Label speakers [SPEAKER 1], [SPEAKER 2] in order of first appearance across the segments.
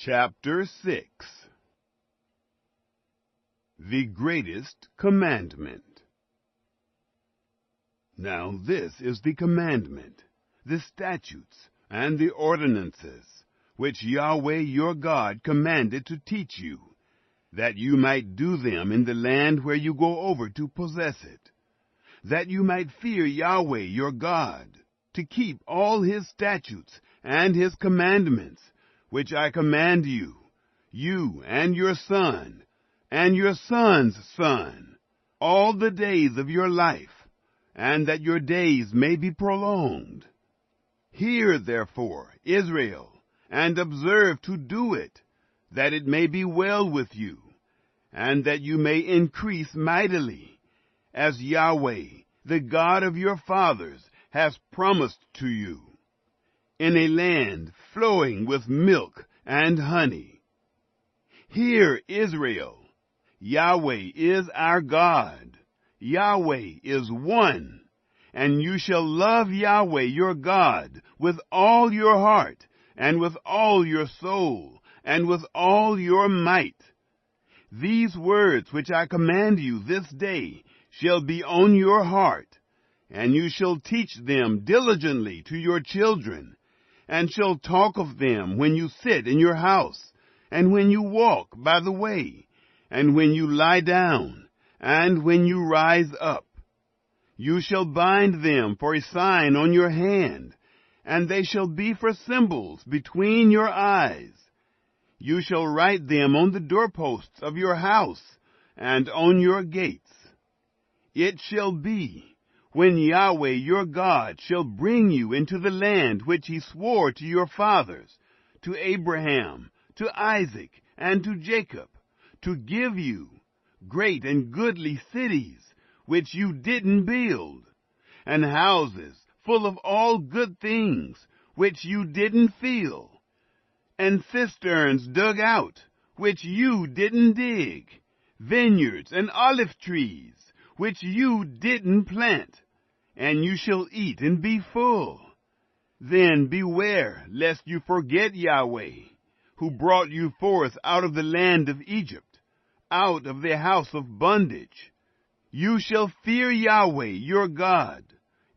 [SPEAKER 1] Chapter 6. The Greatest Commandment. Now this is the commandment, the statutes, and the ordinances, which Yahweh your God commanded to teach you, that you might do them in the land where you go over to possess it, that you might fear Yahweh your God, to keep all his statutes and his commandments, which I command you, you and your son, and your son's son, all the days of your life, and that your days may be prolonged. Hear, therefore, Israel, and observe to do it, that it may be well with you, and that you may increase mightily, as Yahweh, the God of your fathers, has promised to you, in a land flowing with milk and honey. Hear, Israel, Yahweh is our God. Yahweh is one, and you shall love Yahweh your God with all your heart, and with all your soul, and with all your might. These words which I command you this day shall be on your heart, and you shall teach them diligently to your children, and shall talk of them when you sit in your house, and when you walk by the way, and when you lie down, and when you rise up. You shall bind them for a sign on your hand, and they shall be for symbols between your eyes. You shall write them on the doorposts of your house, and on your gates. It shall be, when Yahweh your God shall bring you into the land which he swore to your fathers, to Abraham, to Isaac, and to Jacob, to give you great and goodly cities, which you didn't build, and houses full of all good things, which you didn't fill, and cisterns dug out, which you didn't dig, vineyards and olive trees, which you didn't plant, and you shall eat and be full. Then beware lest you forget Yahweh, who brought you forth out of the land of Egypt, out of the house of bondage. You shall fear Yahweh your God,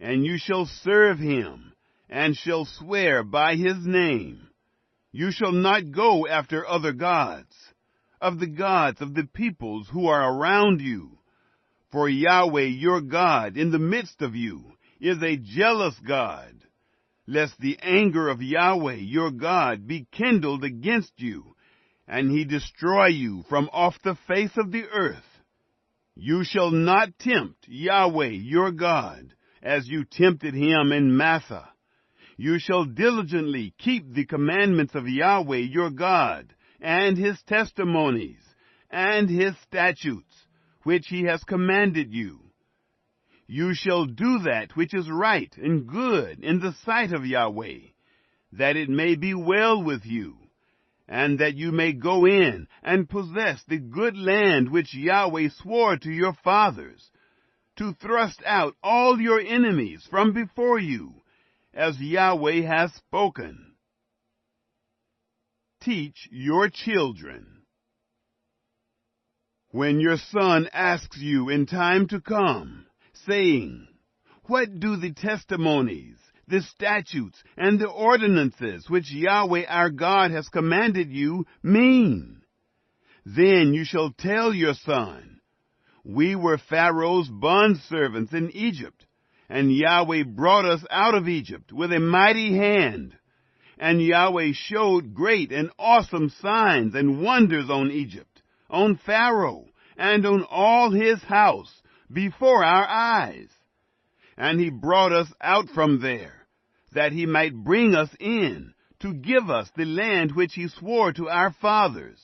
[SPEAKER 1] and you shall serve him, and shall swear by his name. You shall not go after other gods, of the gods of the peoples who are around you. For Yahweh your God in the midst of you is a jealous God, lest the anger of Yahweh your God be kindled against you, and he destroy you from off the face of the earth. You shall not tempt Yahweh your God, as you tempted him in Massah. You shall diligently keep the commandments of Yahweh your God, and his testimonies, and his statutes, which he has commanded you. You shall do that which is right and good in the sight of Yahweh, that it may be well with you, and that you may go in and possess the good land which Yahweh swore to your fathers, to thrust out all your enemies from before you, as Yahweh has spoken. Teach your children. When your son asks you in time to come, saying, What do the testimonies, the statutes, and the ordinances which Yahweh our God has commanded you mean? Then you shall tell your son, We were Pharaoh's bondservants in Egypt, and Yahweh brought us out of Egypt with a mighty hand. And Yahweh showed great and awesome signs and wonders on Egypt, on Pharaoh, and on all his house, before our eyes. And he brought us out from there, that he might bring us in, to give us the land which he swore to our fathers.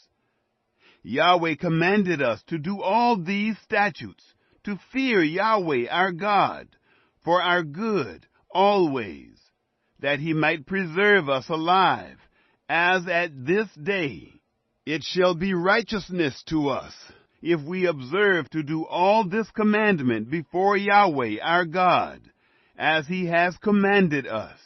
[SPEAKER 1] Yahweh commanded us to do all these statutes, to fear Yahweh our God, for our good always, that he might preserve us alive, as at this day. It shall be righteousness to us, if we observe to do all this commandment before Yahweh our God, as he has commanded us.